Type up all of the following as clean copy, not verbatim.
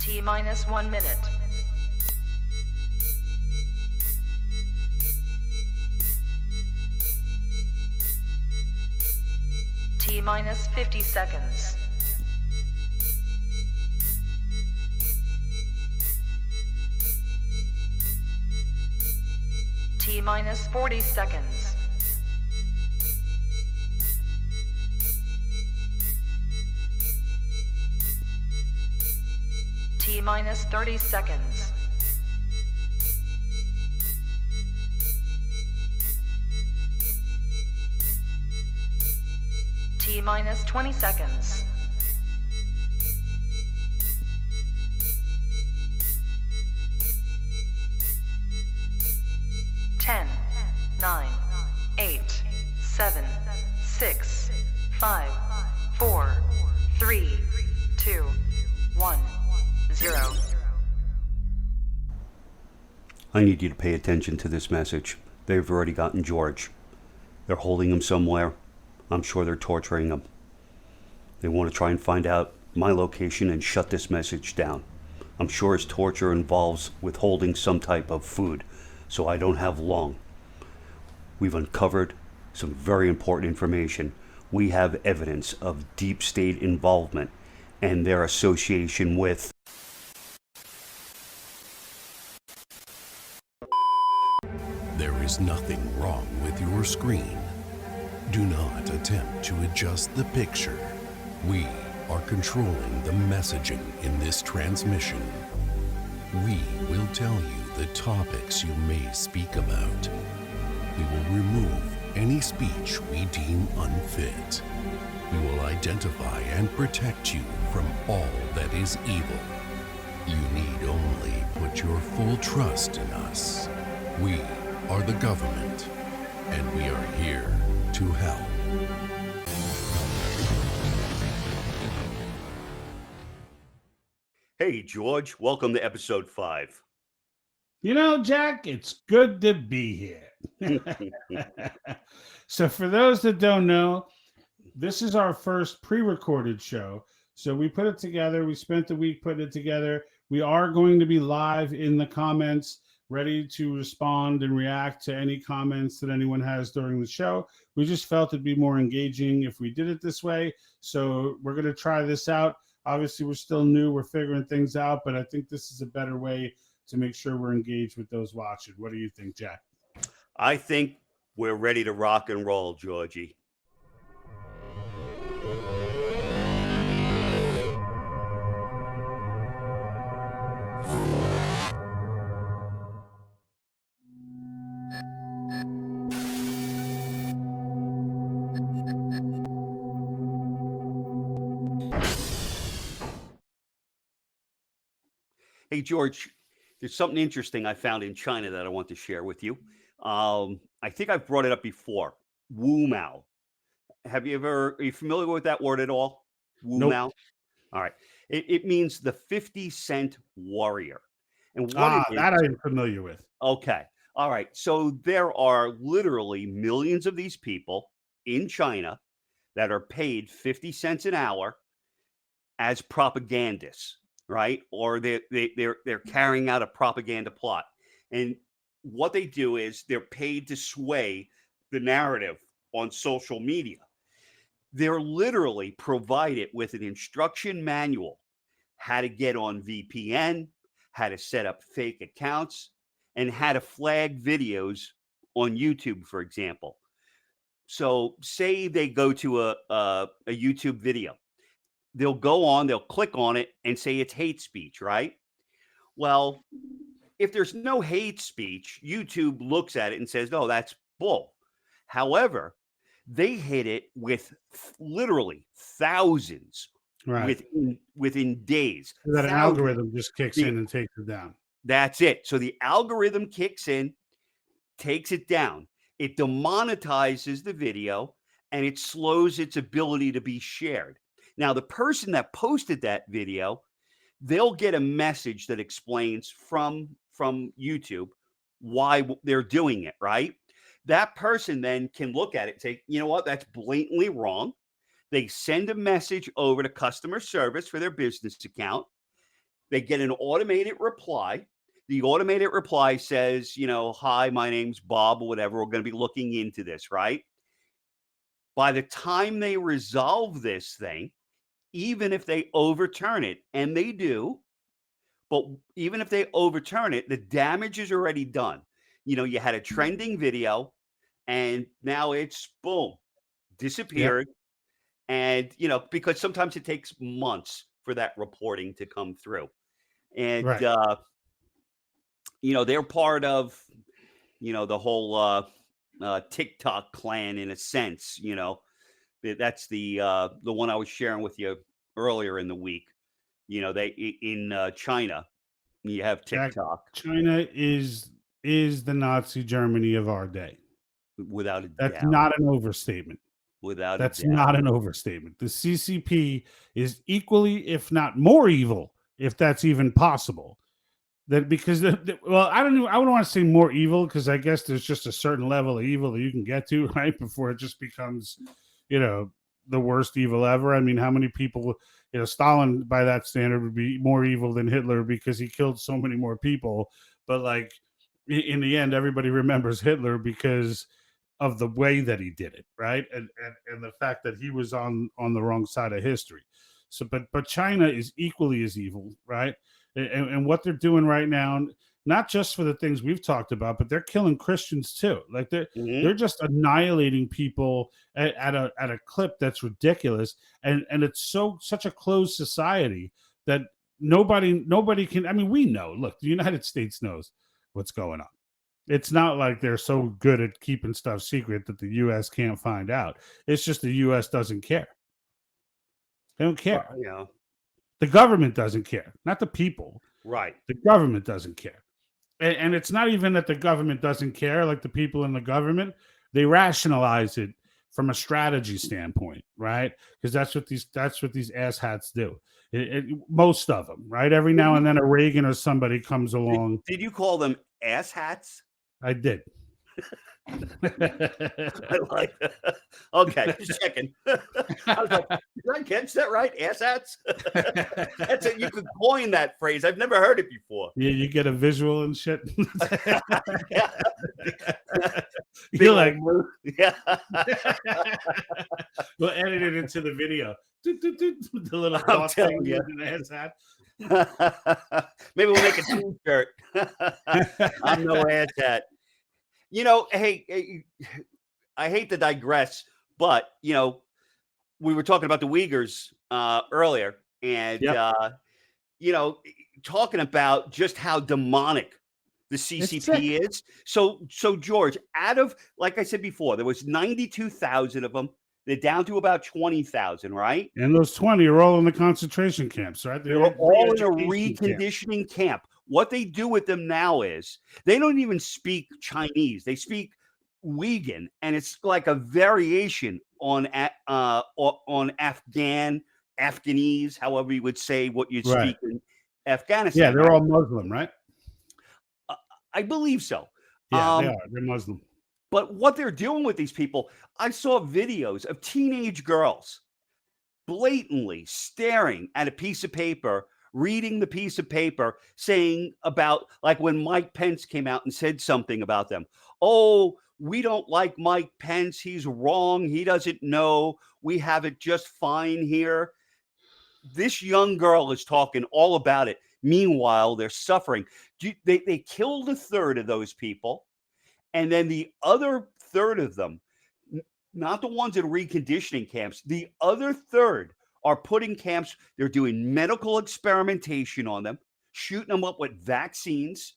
T minus 1 minute. T minus 50 seconds. T minus 40 seconds. T minus 30 seconds. T minus 20 seconds. Ten, 9, 8, 7, 6, 5, 4, 3, 2, 1, 0. I need you to pay attention to this message. They've already gotten George. They're holding him somewhere. I'm sure they're torturing him. They want to try and find out my location and shut this message down. I'm sure his torture involves withholding some type of food, so I don't have long. We've uncovered some very important information. We have evidence of deep state involvement and their association with... There is nothing wrong with your screen. Do not attempt to adjust the picture. We are controlling the messaging in this transmission. We will tell you the topics you may speak about. We will remove any speech we deem unfit. We will identify and protect you from all that is evil. You need only put your full trust in us. We are the government, and we are here to help. Hey, George, welcome to episode 5. You know, Jack, it's good to be here. So for those that don't know, this is our first pre-recorded show. So we put it together. We spent the week putting it together. We are going to be live in the comments, ready to respond and react to any comments that anyone has during the show. We just felt it'd be more engaging if we did it this way. So we're going to try this out. Obviously, we're still new. We're figuring things out, but I think this is a better way to make sure we're engaged with those watching. What do you think, Jack? I think we're ready to rock and roll, Georgie. Hey, George, there's something interesting I found in China that I want to share with you. I think I've brought it up before. Wu Mao. Are you familiar with that word at all? Wu Nope. Mao? All right. It means the 50-cent warrior. And what it is, that I'm familiar with. okay. All right. So there are literally millions of these people in China that are paid 50 cents an hour as propagandists, right? Or they're carrying out a propaganda plot. And what they do is they're paid to sway the narrative on social media. They're literally provided with an instruction manual, how to get on VPN, how to set up fake accounts, and how to flag videos on YouTube, for example. So say they go to a YouTube video. They'll go on, they'll click on it and say it's hate speech, right? Well, if there's no hate speech, YouTube looks at it and says, no, that's bull. However, they hit it with literally thousands within days. So that an Thousands. algorithm just kicks in and takes it down. That's it. So the algorithm kicks in, takes it down. It demonetizes the video, and it slows its ability to be shared. Now, the person that posted that video, they'll get a message that explains from YouTube why they're doing it, right? That person then can look at it and say, you know what, that's blatantly wrong. They send a message over to customer service for their business account. They get an automated reply. The automated reply says, hi, my name's Bob or whatever. We're going to be looking into this, right? By the time they resolve this thing, even if they overturn it, and they do, but even if they overturn it, the damage is already done. You had a trending video, and now it's boom, disappeared. Yep. And, because sometimes it takes months for that reporting to come through. And, right. They're part of, the whole TikTok clan in a sense, That's the one I was sharing with you earlier in the week. They in China, you have TikTok. China is the Nazi Germany of our day. Without a doubt. That's not an overstatement. That's not an overstatement. The CCP is equally, if not more evil, if that's even possible. Because I wouldn't want to say more evil, because I guess there's just a certain level of evil that you can get to, right, before it just becomes, the worst evil ever. I mean, how many people, Stalin by that standard would be more evil than Hitler because he killed so many more people. But like in the end, everybody remembers Hitler because of the way that he did it, right? And the fact that he was on the wrong side of history. So, but China is equally as evil, right? And what they're doing right now, not just for the things we've talked about, but they're killing Christians too. Like they're just annihilating people at a clip that's ridiculous. And it's such a closed society that nobody can. I mean, we know. Look, the United States knows what's going on. It's not like they're so good at keeping stuff secret that the U.S. can't find out. It's just the U.S. doesn't care. They don't care. The government doesn't care, not the people. Right. The government doesn't care. And it's not even that the government doesn't care, like the people in the government. They rationalize it from a strategy standpoint, right? Because that's what these asshats do. Most of them, right? Every now and then a Reagan or somebody comes along. Did you call them asshats? I did. I like that. Okay, just checking. I was like, did I catch that right? Asshats? That's it. You could coin that phrase. I've never heard it before. Yeah, you get a visual and shit. You're like, yeah. We'll edit it into the video. The little thought thing you an asshat. Maybe we'll make a t-shirt. I'm no asshat. Hey, I hate to digress, but, we were talking about the Uyghurs earlier and, talking about just how demonic the CCP is. So George, out of, like I said before, there was 92,000 of them. They're down to about 20,000, right? And those 20 are all in the concentration camps, right? They're all in a reconditioning camp. What they do with them now is they don't even speak Chinese. They speak Uyghur, and it's like a variation on Afghanese, however you would say what you'd speak in Afghanistan. Yeah, they're all Muslim, right? I believe so. Yeah, they are. They're Muslim. But what they're doing with these people, I saw videos of teenage girls blatantly staring at a piece of paper, reading the piece of paper, saying about, like when Mike Pence came out and said something about them. Oh, we don't like Mike Pence. He's wrong. He doesn't know. We have it just fine here. This young girl is talking all about it. Meanwhile, they're suffering. They killed a third of those people. And then the other third of them, not the ones in reconditioning camps, the other third are putting camps. They're doing medical experimentation on them, shooting them up with vaccines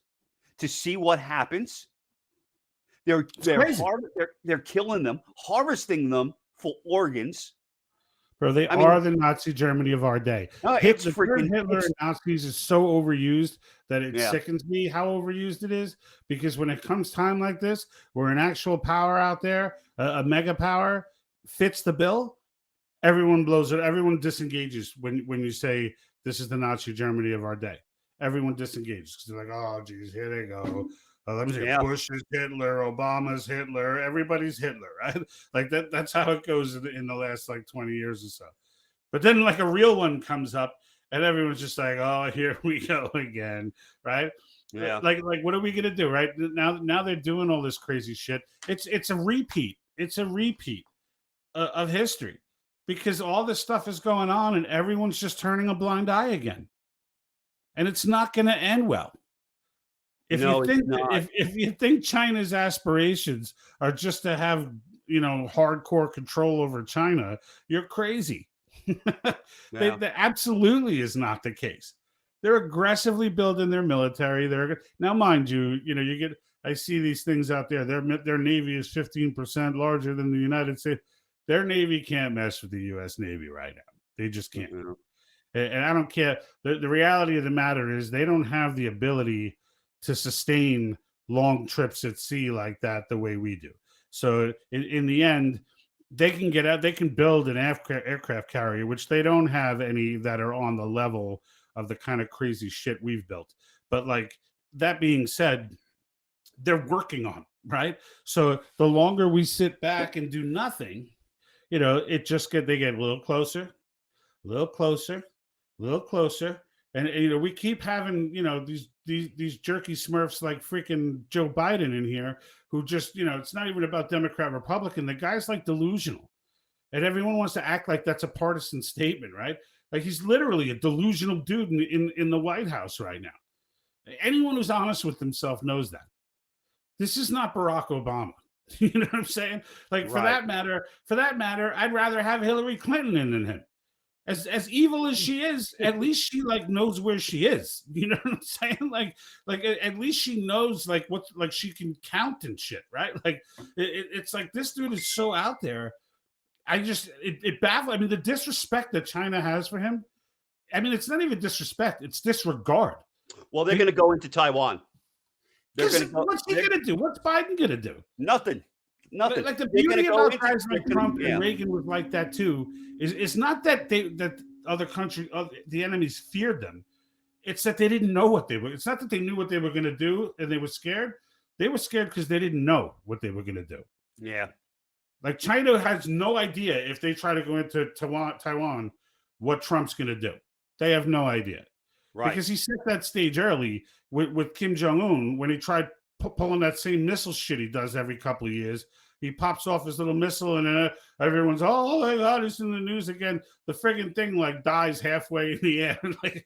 to see what happens. They're killing them, harvesting them for organs. Bro, they are the Nazi Germany of our day. No, Hitler and Nazis is so overused that it sickens me how overused it is. Because when it comes time like this, where an actual power out there, a mega power, fits the bill, everyone blows it. Everyone disengages when you say this is the Nazi Germany of our day. Everyone disengages because they're like, oh, geez, here they go. Let me see. Bush is Hitler, Obama's Hitler, everybody's Hitler, right? Like that's how it goes in the last like 20 years or so. But then like a real one comes up and everyone's just like, "Oh, here we go again," right? Yeah. Like what are we gonna do, right? Now they're doing all this crazy shit. It's a repeat. It's a repeat of history because all this stuff is going on, and everyone's just turning a blind eye again, and it's not going to end well. If No, you it's think not. if you think China's aspirations are just to have hardcore control over China, you're crazy. Yeah. That absolutely is not the case. They're aggressively building their military. Now, mind you, you get. I see these things out there. Their navy is 15% larger than the United States. Their navy can't mess with the U.S. Navy right now. They just can't. Mhm. And I don't care. The reality of the matter is they don't have the ability to sustain long trips at sea like that the way we do. So in the end, they can get out. They can build an aircraft carrier, which they don't have any that are on the level of the kind of crazy shit we've built. But like that being said, they're working on it, right? So the longer we sit back and do nothing, they get a little closer, a little closer, a little closer. And we keep having these jerky smurfs like freaking Joe Biden in here who just it's not even about Democrat Republican. The guy's like delusional, and everyone wants to act like that's a partisan statement, right? Like he's literally a delusional dude in the White House right now. Anyone who's honest with himself knows that. This is not Barack Obama. You know what I'm saying? Like for Right. that matter, I'd rather have Hillary Clinton in than him. As evil as she is, at least she like knows where she is. You know what I'm saying? Like at least she knows like what like she can count and shit, right? Like it's like this dude is so out there. It baffles. I mean, the disrespect that China has for him. I mean, it's not even disrespect; it's disregard. Well, they're going to go into Taiwan. They're going to go. What's he gonna do? What's Biden gonna do? Nothing. Nothing. Like the They're gonna beauty go about into- guys like they're gonna- Trump and Reagan was like that too. Is not that that other country, the enemies feared them. It's that they didn't know what they were. It's not that they knew what they were going to do and they were scared. They were scared because they didn't know what they were going to do. Yeah. Like China has no idea if they try to go into Taiwan, what Trump's going to do. They have no idea. Right. Because he set that stage early with Kim Jong-un when he tried pulling that same missile shit he does every couple of years. He pops off his little missile and then everyone's, oh my God, it's in the news again. The friggin' thing like dies halfway in the air. like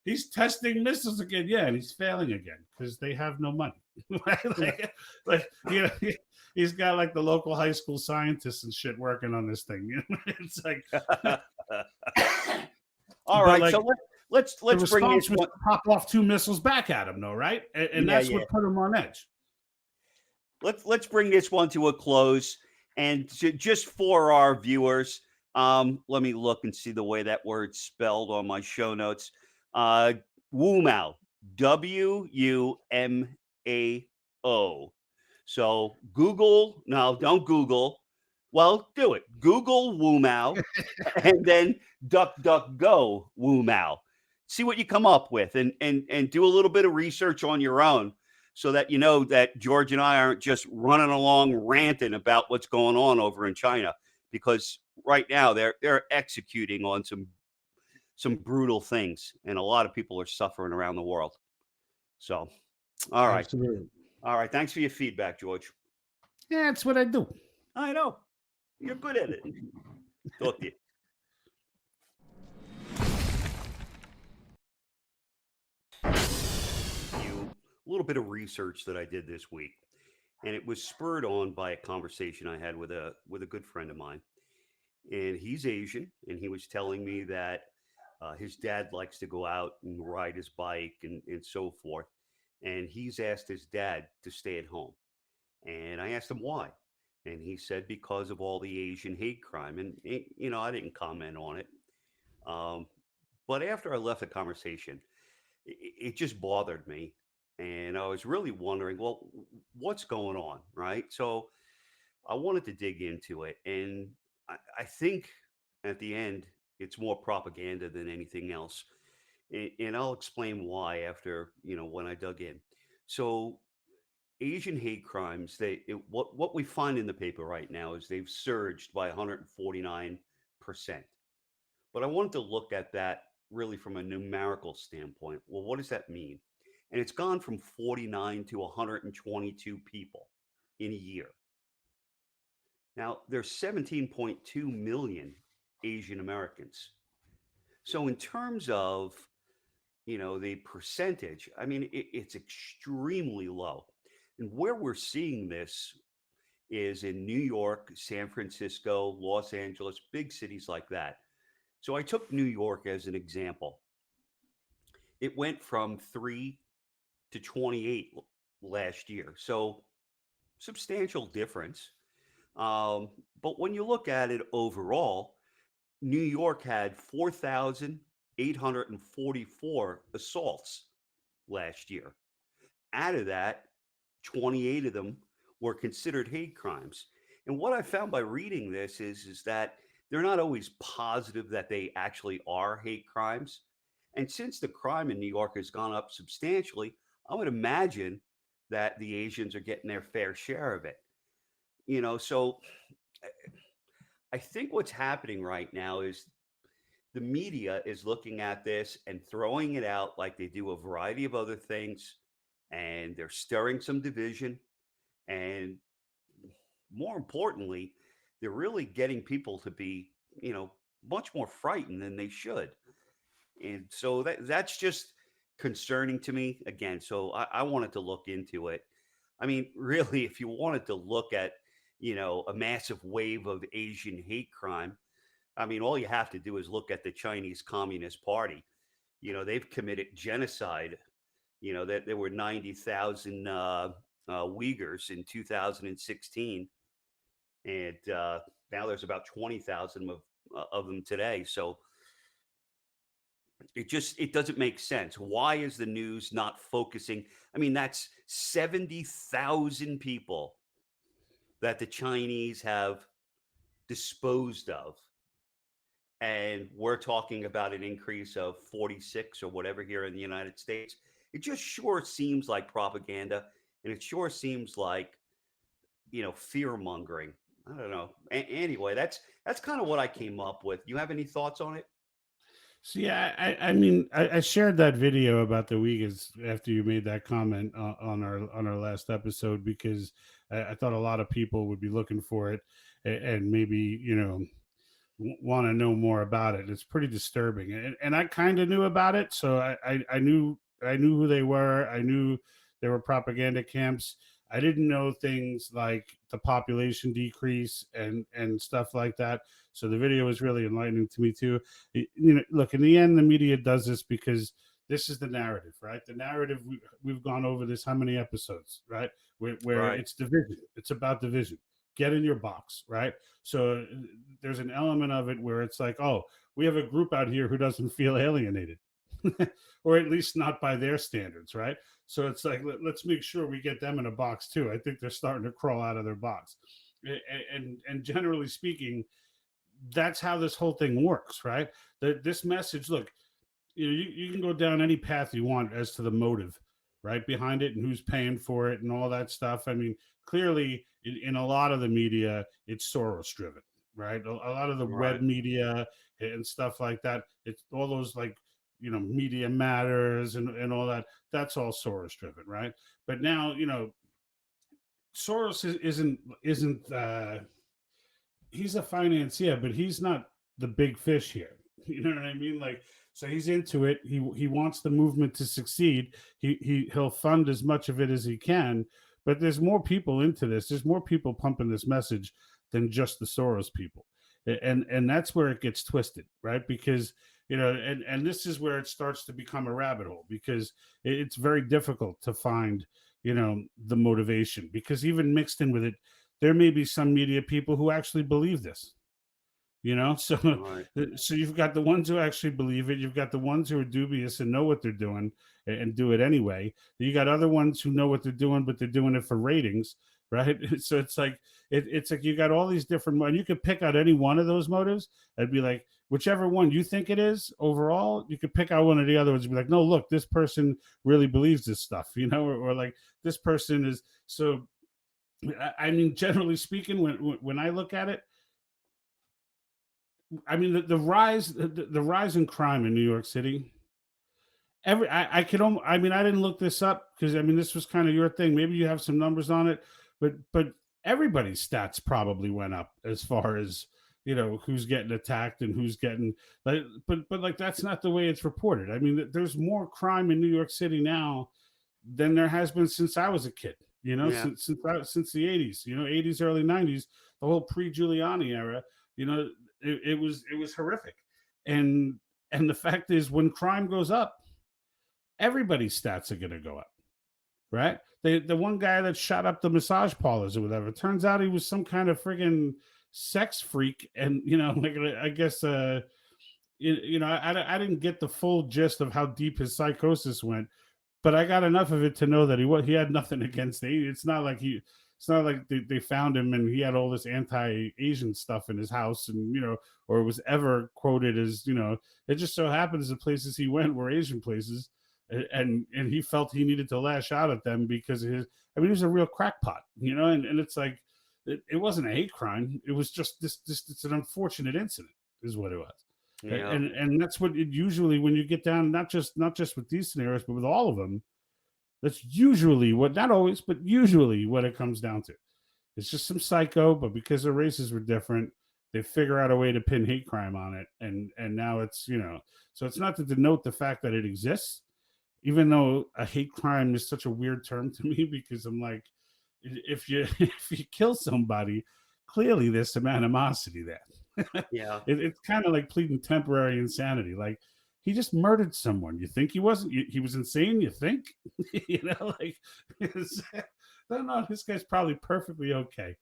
he's testing missiles again. Yeah, and he's failing again because they have no money. He's got like the local high school scientists and shit working on this thing. It's like all right. like, So let's bring this one. Pop off 2 missiles back at him, though, right? And that's what put him on edge. Let's bring this one to a close. And just for our viewers, let me look and see the way that word's spelled on my show notes. Wumao, WUMAO. So Google, no, don't Google. Well, do it. Google Wumao and then DuckDuckGo Wumao. See what you come up with and do a little bit of research on your own so that you know that George and I aren't just running along ranting about what's going on over in China, because right now they're executing on some brutal things and a lot of people are suffering around the world. So, all right. Absolutely. All right. Thanks for your feedback, George. Yeah, that's what I do. I know. You're good at it. Talk to you. A little bit of research that I did this week, and it was spurred on by a conversation I had with a good friend of mine, and he's Asian, and he was telling me that his dad likes to go out and ride his bike and so forth, and he's asked his dad to stay at home, and I asked him why, and he said because of all the Asian hate crime, and I didn't comment on it, but after I left the conversation, it just bothered me. And I was really wondering, well, what's going on, right? So I wanted to dig into it. And I think at the end, it's more propaganda than anything else. And I'll explain why after, when I dug in. So Asian hate crimes, what we find in the paper right now is they've surged by 149%. But I wanted to look at that really from a numerical standpoint. Well, what does that mean? And it's gone from 49 to 122 people in a year. Now, there's 17.2 million Asian Americans. So in terms of, the percentage, I mean, it's extremely low. And where we're seeing this is in New York, San Francisco, Los Angeles, big cities like that. So I took New York as an example. It went from 3 to 28 last year. So substantial difference. But when you look at it overall, New York had 4,844 assaults last year. Out of that, 28 of them were considered hate crimes. And what I found by reading this is that they're not always positive that they actually are hate crimes. And since the crime in New York has gone up substantially, I would imagine that the Asians are getting their fair share of it. So I think what's happening right now is the media is looking at this and throwing it out like they do a variety of other things, and they're stirring some division. And more importantly, they're really getting people to be, much more frightened than they should. And so that's just concerning to me again. So I wanted to look into it. I mean, really, if you wanted to look at, a massive wave of Asian hate crime, I mean, all you have to do is look at the Chinese Communist Party. They've committed genocide. That there were 90,000 Uyghurs in 2016, and now there's about 20,000 of them today. So it doesn't make sense. Why is the news not focusing? I mean, that's 70,000 people that the Chinese have disposed of. And we're talking about an increase of 46 or whatever here in the United States. It just sure seems like propaganda, and it sure seems like, fear mongering. I don't know. Anyway, that's kind of what I came up with. You have any thoughts on it? So yeah, I mean, I shared that video about the Uyghurs after you made that comment on our last episode, because I thought a lot of people would be looking for it and maybe want to know more about it. It's pretty disturbing, and I kind of knew about it, so I knew who they were. I knew there were propaganda camps. I didn't know things like the population decrease and stuff like that. So the video was really enlightening to me too. Look, in the end, the media does this because this is the narrative, right? The narrative, we've gone over this how many episodes, right? Where Right. it's division. It's about division. Get in your box, right? So there's an element of it where it's like, oh, we have a group out here who doesn't feel alienated. Or at least not by their standards, right? So it's like, let's make sure we get them in a box too. I think they're starting to crawl out of their box. And generally speaking, that's how this whole thing works, right? This message, look, you can go down any path you want as to the motive, right, behind it, and who's paying for it and all that stuff. I mean, clearly in a lot of the media, it's Soros driven, right? A lot of the web Right. media and stuff like that, it's all those like, Media Matters and all that. That's all Soros driven, right? But now, Soros isn't he's a financier, but he's not the big fish here. You know what I mean? Like, so he's into it. He wants the movement to succeed. He'll fund as much of it as he can. But there's more people into this. There's more people pumping this message than just the Soros people, and that's where it gets twisted, right? Because and this is where it starts to become a rabbit hole, because it's very difficult to find the motivation, because even mixed in with it, there may be some media people who actually believe this, so Right. so you've got the ones who actually believe it, you've got the ones who are dubious and know what they're doing and do it anyway, you got other ones who know what they're doing, but they're doing it for ratings, right? So it's like it's like you got all these different, and you could pick out any one of those motives. I'd be like, whichever one you think it is overall, you could pick out one of the other ones and be like, no, look, this person really believes this stuff, or like this person is. So I mean, generally speaking, when I look at it, I mean, the rise, the rise in crime in New York City. I could almost, I mean, I didn't look this up because I mean, this was kind of your thing. Maybe you have some numbers on it, but everybody's stats probably went up as far as who's getting attacked and who's getting like, but like that's not the way it's reported. I mean, there's more crime in New York City now than there has been since I was a kid. Yeah. Since the 80s, 80s, early 90s, the whole pre-Giuliani era. It was horrific, and the fact is, when crime goes up, everybody's stats are going to go up, right? The one guy that shot up the massage parlors or whatever, turns out he was some kind of friggin' sex freak, and like I guess I didn't get the full gist of how deep his psychosis went, but I got enough of it to know that he had nothing against Asian. It's not like they found him and he had all this anti-Asian stuff in his house, and or it was ever quoted as it just so happens the places he went were Asian places, and he felt he needed to lash out at them because of his. I mean, he was a real crackpot, and it's like it wasn't a hate crime. It was just this. It's an unfortunate incident, is what it was. Yeah. And that's what it usually, when you get down, not just with these scenarios, but with all of them, that's usually what, not always, but usually what it comes down to. It's just some psycho, but because the races were different, they figure out a way to pin hate crime on it, and now it's so it's not to denote the fact that it exists, even though a hate crime is such a weird term to me, because I'm like, if you kill somebody, clearly there's some animosity there. Yeah. It's kind of like pleading temporary insanity. Like, he just murdered someone. You think he wasn't? He was insane. You think? Like, no, this guy's probably perfectly okay.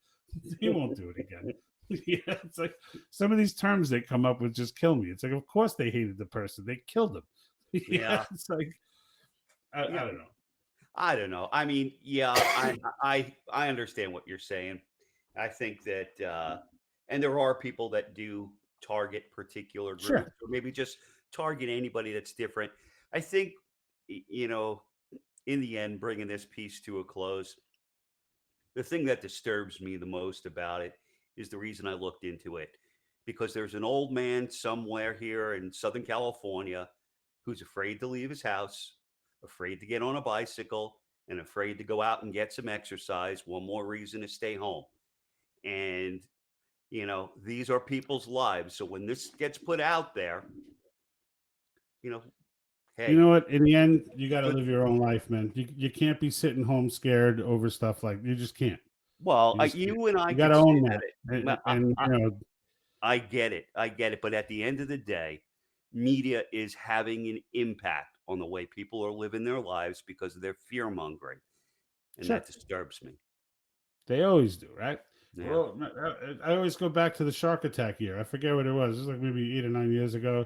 He won't do it again. Yeah, it's like some of these terms they come up with just kill me. It's like, of course they hated the person. They killed him. Yeah. It's like, I don't know. I don't know. I mean, yeah, I understand what you're saying. I think that, and there are people that do target particular groups, Sure. or maybe just target anybody that's different. I think, in the end, bringing this piece to a close, the thing that disturbs me the most about it is the reason I looked into it, because there's an old man somewhere here in Southern California who's afraid to leave his house, afraid to get on a bicycle, and afraid to go out and get some exercise. One more reason to stay home. And, these are people's lives. So when this gets put out there, hey, You know what? In the end, you got to live your own life, man. You can't be sitting home scared over stuff like, you just can't. well, You just you and I You can got to say own that. that, and I get it. I get it. But at the end of the day, media is having an impact on the way people are living their lives because of their fear mongering. And Sure. that disturbs me. They always do, right? Yeah. Well, I always go back to the shark attack year. I forget what it was. It was like maybe 8 or 9 years ago.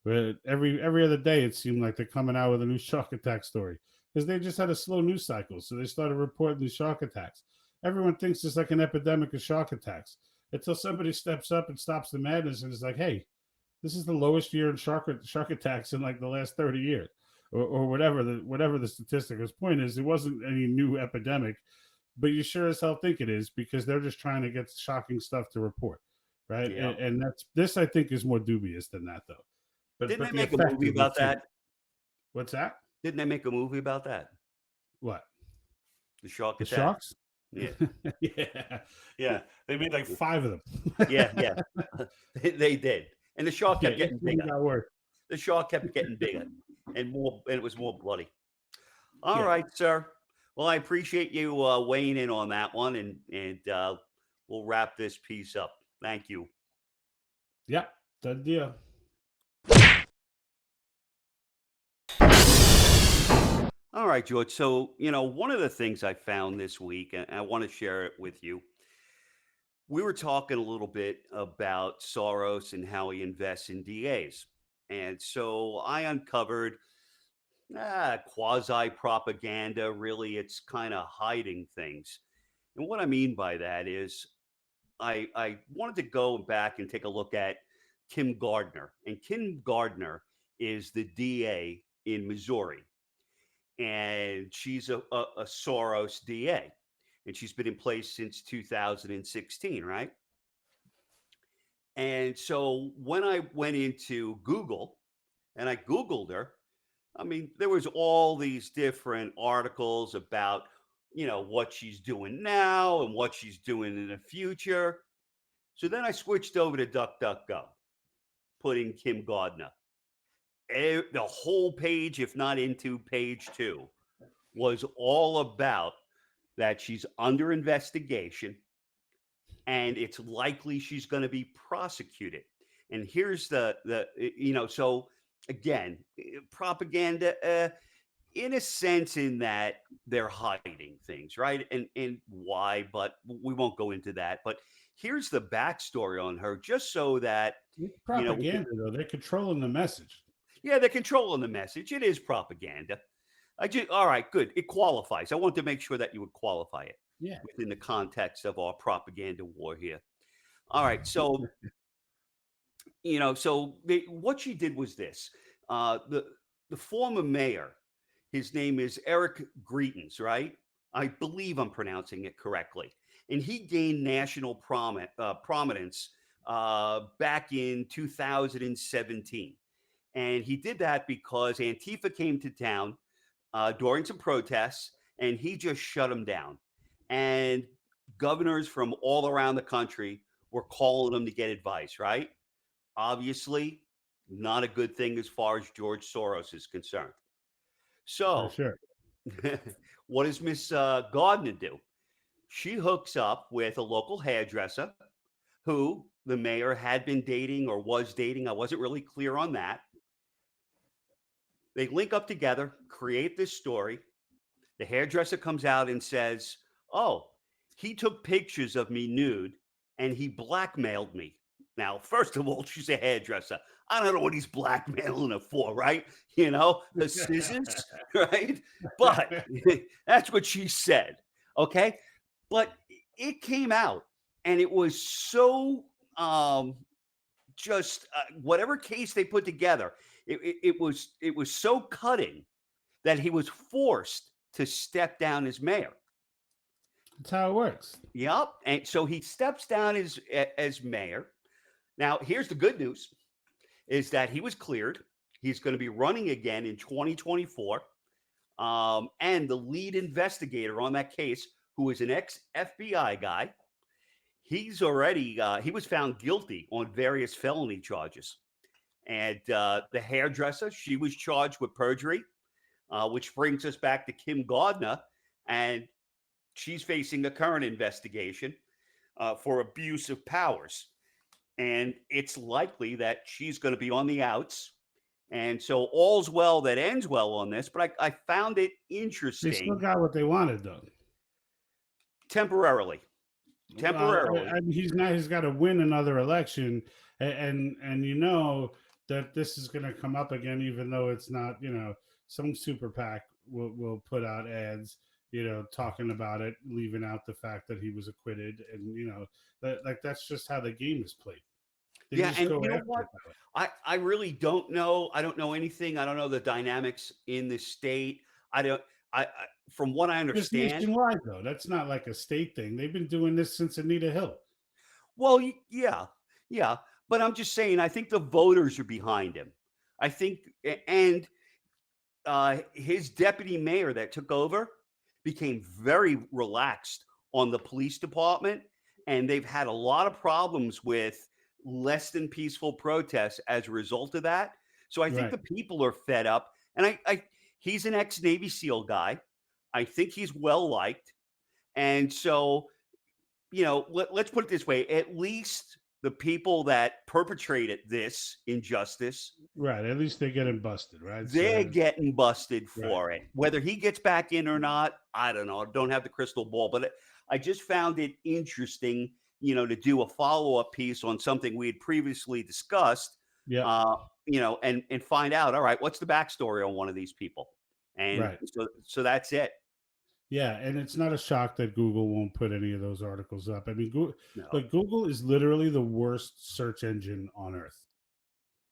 But every other day, it seemed like they're coming out with a new shark attack story, because they just had a slow news cycle. So they started reporting the shark attacks. Everyone thinks it's like an epidemic of shark attacks until somebody steps up and stops the madness and is like, hey, this is the lowest year in shark attacks in like the last 30 years, or whatever the statistic is. Point is, it wasn't any new epidemic, but you sure as hell think it is, because they're just trying to get shocking stuff to report, right? Yeah. And this, I think, is more dubious than that, though. But Didn't the they make a effect movie is about the same. that? What's that? Didn't they make a movie about that? What? The shark The attack? sharks? Yeah. Yeah. They made like 5 of them. Yeah. They did. And the shark kept getting each one bigger. got worse. The shark kept getting bigger and more, and it was more bloody. All Yeah. right, sir. Well, I appreciate you weighing in on that one, and we'll wrap this piece up. Thank you. Yeah, done deal. All right, George. So, one of the things I found this week, and I want to share it with you. We were talking a little bit about Soros and how he invests in DAs. And so I uncovered quasi propaganda. Really, it's kind of hiding things. And what I mean by that is I wanted to go back and take a look at Kim Gardner. And Kim Gardner is the DA in Missouri. And she's a Soros DA. And she's been in place since 2016, right? And so when I went into Google and I Googled her, I mean, there was all these different articles about, what she's doing now and what she's doing in the future. So then I switched over to DuckDuckGo, put in Kim Gardner. The whole page, if not into page 2, was all about that she's under investigation and it's likely she's going to be prosecuted. And here's so again, propaganda, in a sense, in that they're hiding things, right? And why, but we won't go into that. But here's the backstory on her, just so that, It's propaganda, though. They're controlling the message. yeah, they're controlling the message. It is propaganda. All right, good. It qualifies. I want to make sure that you would qualify it within the context of our propaganda war here. All right, so what she did was this. The former mayor, his name is Eric Greitens, right? I believe I'm pronouncing it correctly. And he gained national prominence back in 2017. And he did that because Antifa came to town during some protests, and he just shut them down. And governors from all around the country were calling him to get advice, right? Obviously, not a good thing as far as George Soros is concerned. So, sure. What does Miss Gardner do? She hooks up with a local hairdresser who the mayor had been dating or was dating. I wasn't really clear on that. They link up together, create this story. The hairdresser comes out and says, "Oh, he took pictures of me nude and he blackmailed me." Now, first of all, she's a hairdresser. I don't know what he's blackmailing her for, right? The scissors, right? But that's what she said. Okay. But it came out and it was so whatever case they put together, it was so cutting that he was forced to step down as mayor. That's how it works. Yep. And so he steps down as mayor. Now, here's the good news, is that he was cleared. He's going to be running again in 2024. And the lead investigator on that case, who is an ex-FBI guy, he was found guilty on various felony charges. And the hairdresser, she was charged with perjury, which brings us back to Kim Gardner. And she's facing a current investigation for abuse of powers. And it's likely that she's going to be on the outs. And so all's well that ends well on this. But I found it interesting. They still got what they wanted, though. Temporarily. He's got to win another election. And that this is going to come up again, even though it's not, some super PAC will put out ads, talking about it, leaving out the fact that he was acquitted. And, that's just how the game is played. They and you know what? I really don't know. I don't know anything. I don't know the dynamics in the state. From what I understand. It's nationwide, though. That's not like a state thing. They've been doing this since Anita Hill. Well, yeah. But I'm just saying, I think the voters are behind him. I think, and his deputy mayor that took over became very relaxed on the police department. And they've had a lot of problems with less than peaceful protests as a result of that. So I think the people are fed up. And he's an ex-Navy SEAL guy. I think he's well liked. And so, let's put it this way. At least the people that perpetrated this injustice. Right. At least they're getting busted, right? They're getting busted for it. Whether he gets back in or not, I don't know. I don't have the crystal ball. But I just found it interesting, to do a follow-up piece on something we had previously discussed. Yeah. And find out, all right, what's the backstory on one of these people? And so that's it. Yeah, and it's not a shock that Google won't put any of those articles up. I mean, Google is literally the worst search engine on earth.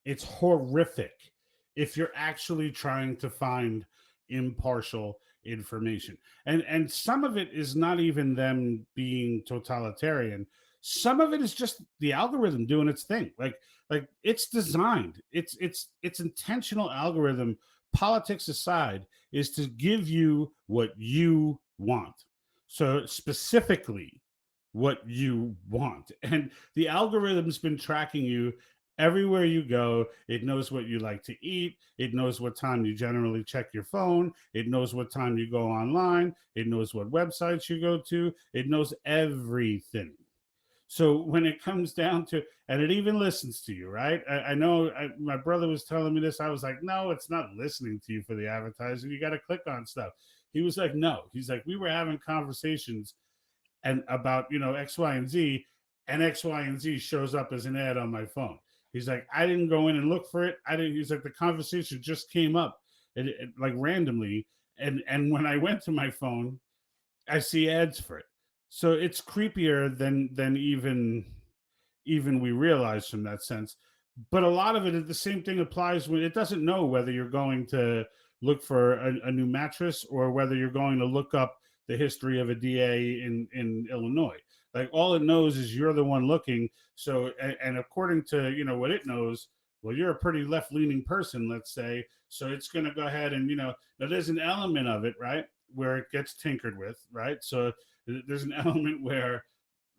It's horrific if you're actually trying to find impartial information. And some of it is not even them being totalitarian. some of it is just the algorithm doing its thing. Like it's designed. It's intentional algorithm. Politics aside, is to give you what you want. So specifically, what you want, and the algorithm's been tracking you everywhere you go. It knows what you like to eat. It knows what time you generally check your phone. It knows what time you go online. It knows what websites you go to. It knows everything. So when it comes down to, and it even listens to you, right? I know my brother was telling me this. I was like, no, it's not listening to you for the advertising. You got to click on stuff. He was like, no. He's like, we were having conversations and about, X, Y, and Z, and X, Y, and Z shows up as an ad on my phone. He's like, I didn't go in and look for it. I didn't. He's like, the conversation just came up, like randomly, and when I went to my phone, I see ads for it. So it's creepier than even we realize from that sense. But a lot of it, the same thing applies when it doesn't know whether you're going to look for a new mattress or whether you're going to look up the history of a DA in Illinois. Like all it knows is you're the one looking. So, and according to, what it knows, well, you're a pretty left-leaning person, let's say. So it's going to go ahead and, now there's an element of it, right, where it gets tinkered with, right? So there's an element where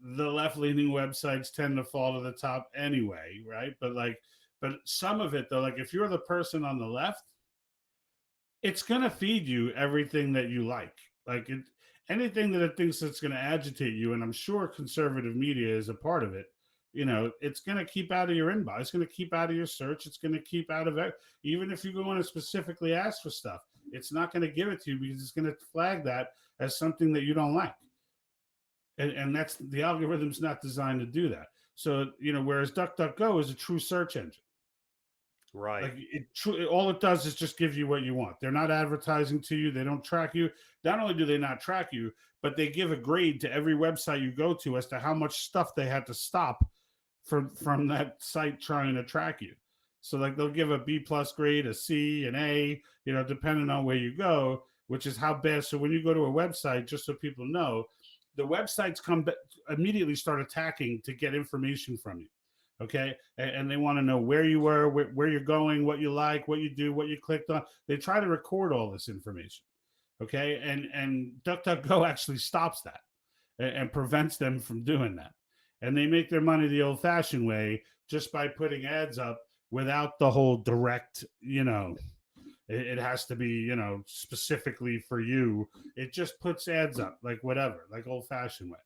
the left-leaning websites tend to fall to the top anyway, right? But some of it, though, like if you're the person on the left, it's going to feed you everything that you like. Like anything that it thinks that's going to agitate you, and I'm sure conservative media is a part of it, it's going to keep out of your inbox. It's going to keep out of your search. It's going to keep out of it. Even if you go in and specifically ask for stuff, it's not going to give it to you because it's going to flag that as something that you don't like. And that's, the algorithm's not designed to do that. So, whereas DuckDuckGo is a true search engine. Right. Like all it does is just give you what you want. They're not advertising to you. They don't track you. Not only do they not track you, but they give a grade to every website you go to as to how much stuff they had to stop from that site trying to track you. So like they'll give a B+ grade, a C, an A, depending on where you go, which is how bad. So when you go to a website, just so people know, the websites immediately start attacking to get information from you. Okay. And they want to know where you were, where you're going, what you like, what you do, what you clicked on. They try to record all this information. Okay. And DuckDuckGo actually stops that and prevents them from doing that. And they make their money the old fashioned way just by putting ads up without the whole direct, it has to be, specifically for you. It just puts ads up like whatever, like old fashioned way.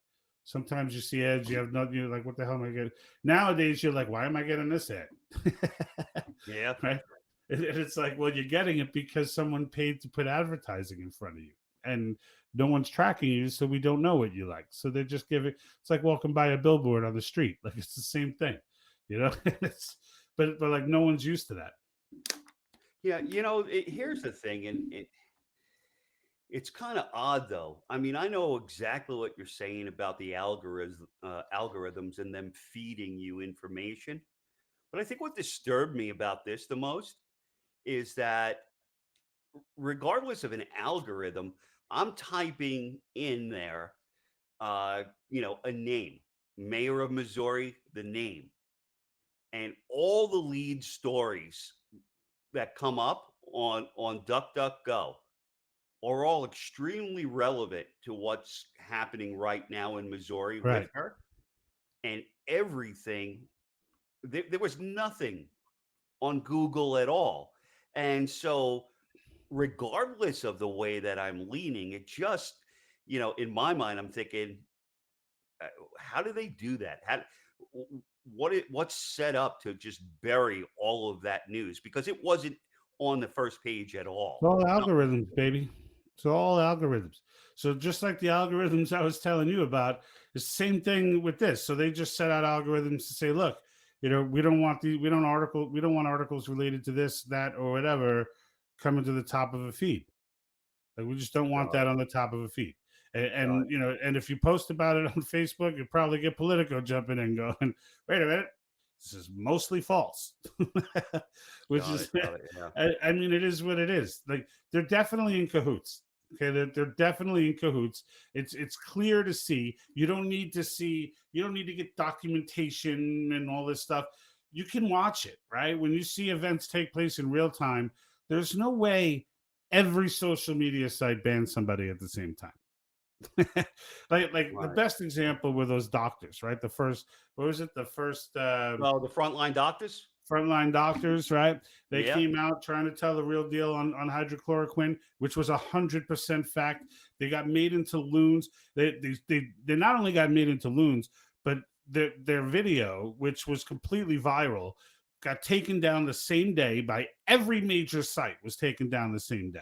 Sometimes you see ads, you have nothing, you're like, what the hell am I getting? Nowadays, you're like, why am I getting this ad? Yeah. Right? It's like, well, you're getting it because someone paid to put advertising in front of you. And no one's tracking you, so we don't know what you like. So they just give it, it's like walking by a billboard on the street. Like, it's the same thing, but like no one's used to that. Yeah. Here's the thing. And it's kind of odd, though. I mean, I know exactly what you're saying about the algorithms and them feeding you information. But I think what disturbed me about this the most is that regardless of an algorithm, I'm typing in there, a name, mayor of Missouri, the name, and all the lead stories that come up on DuckDuckGo are all extremely relevant to what's happening right now in Missouri with her. And everything, there was nothing on Google at all. And so regardless of the way that I'm leaning, it just, in my mind, I'm thinking, how do they do that? What's set up to just bury all of that news? Because it wasn't on the first page at all. It's all algorithms, baby. It's all algorithms. So just like the algorithms I was telling you about, the same thing with this. So they just set out algorithms to say, look, we don't want articles related to this, that, or whatever coming to the top of a feed. Like we just don't want that on the top of a feed. And and if you post about it on Facebook, you probably get Politico jumping in going, wait a minute, this is mostly false. Which I mean, it is what it is. Like they're definitely in cahoots. Okay, they're definitely in cahoots. It's clear to see. You don't need to get documentation and all this stuff. You can watch it, right? When you see events take place in real time, there's no way every social media site bans somebody at the same time. like the best example were those doctors, right? The first, what was it? The first the frontline doctors. Frontline doctors, right? They came out trying to tell the real deal on hydrochloroquine, which was 100% fact. They got made into loons. They not only got made into loons, but their video, which was completely viral, got taken down the same day by every major site. Was taken down the same day.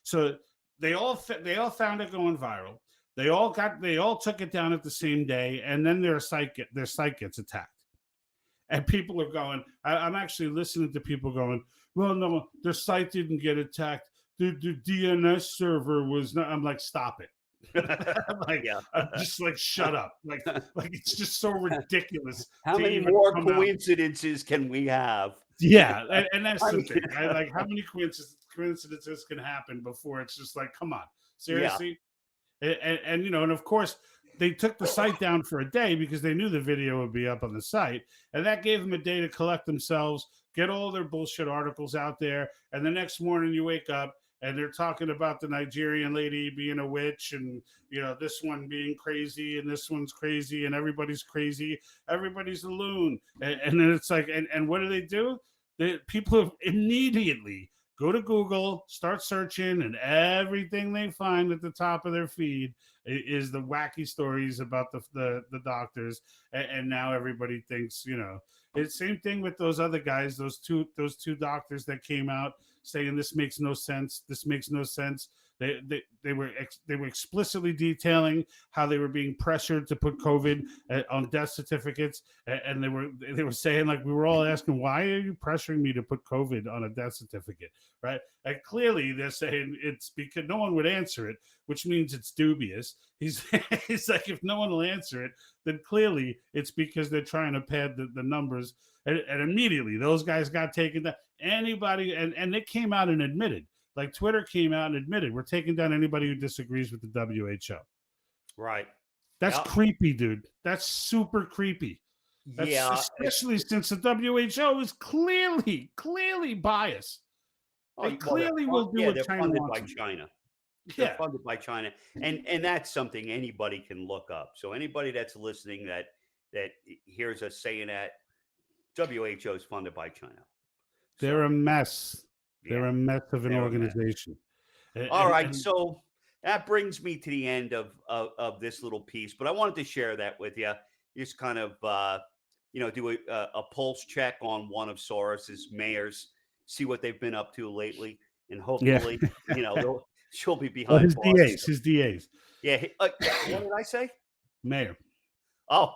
So they all found it going viral. They all took it down at the same day, and then their site gets attacked. And people are going, I'm actually listening to people going, well, no, their site didn't get attacked. The DNS server was not. I'm like, stop it. I'm just like, shut up. Like it's just so ridiculous. How many more coincidences can we have? Yeah, and that's the thing. Like, how many coincidences can happen before it's just like, come on, seriously? Yeah. And of course, they took the site down for a day because they knew the video would be up on the site. And that gave them a day to collect themselves, get all their bullshit articles out there. And the next morning you wake up and they're talking about the Nigerian lady being a witch and, this one being crazy and this one's crazy and everybody's crazy. Everybody's a loon. And then it's like, and what do? People immediately go to Google, start searching, and everything they find at the top of their feed is the wacky stories about the doctors. And now everybody thinks, it's the same thing with those other guys, those two doctors that came out saying this makes no sense. This makes no sense. They were explicitly detailing how they were being pressured to put COVID on death certificates, and they were saying, like, we were all asking, why are you pressuring me to put COVID on a death certificate, right? And clearly they're saying it's because no one would answer it, which means it's dubious. He's like, if no one will answer it, then clearly it's because they're trying to pad the numbers, and immediately those guys got taken down. Anybody and they came out and admitted. Like Twitter came out and admitted, we're taking down anybody who disagrees with the WHO. Right. That's creepy, dude. That's super creepy. Especially since the WHO is clearly biased. They clearly will do what China funded wants. By China. They're funded by China. And that's something anybody can look up. So anybody that's listening that hears us saying that, WHO is funded by China. They're a mess. They're a mess of an organization. All right, so that brings me to the end of this little piece, but I wanted to share that with you. Just kind of, do a pulse check on one of Soros's mayors, see what they've been up to lately, and hopefully, she'll be behind his DAs. Yeah, what did I say? Mayor. Oh,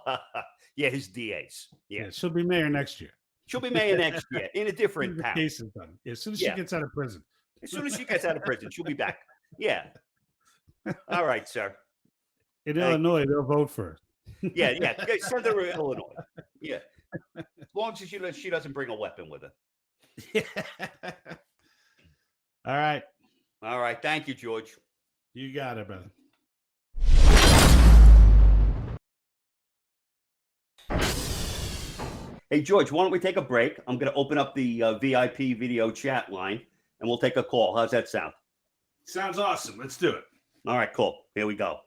yeah, his DAs. Yeah, she'll be mayor next year. She'll be mayor next year in a different town. The case is done. As soon as she gets out of prison. As soon as she gets out of prison, she'll be back. Yeah. All right, sir. In Illinois, they'll vote for her. Yeah. Send her to Illinois. Yeah. As long as she doesn't bring a weapon with her. Yeah. All right. Thank you, George. You got it, brother. Hey, George, why don't we take a break? I'm going to open up the VIP video chat line, and we'll take a call. How's that sound? Sounds awesome. Let's do it. All right, cool. Here we go.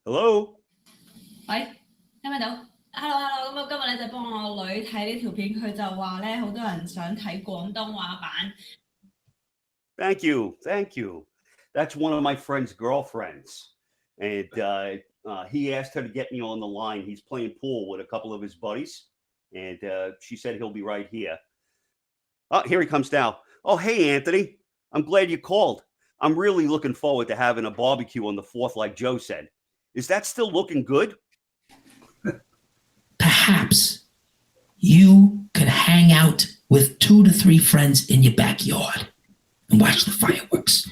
Hello? 喂，聽唔聽到 ？Hello， 咁今日咧就幫我女睇呢條片，佢就話咧好多人想睇廣東話版。Thank you. That's one of my friend's girlfriends, and he asked her to get me on the line. He's playing pool with a couple of his buddies, and she said he'll be right here. Oh, here he comes now. Oh, hey, Anthony. I'm glad you called. I'm really looking forward to having a barbecue on the 4th, like Joe said. Is that still looking good? Perhaps you could hang out with 2 to 3 friends in your backyard and watch the fireworks.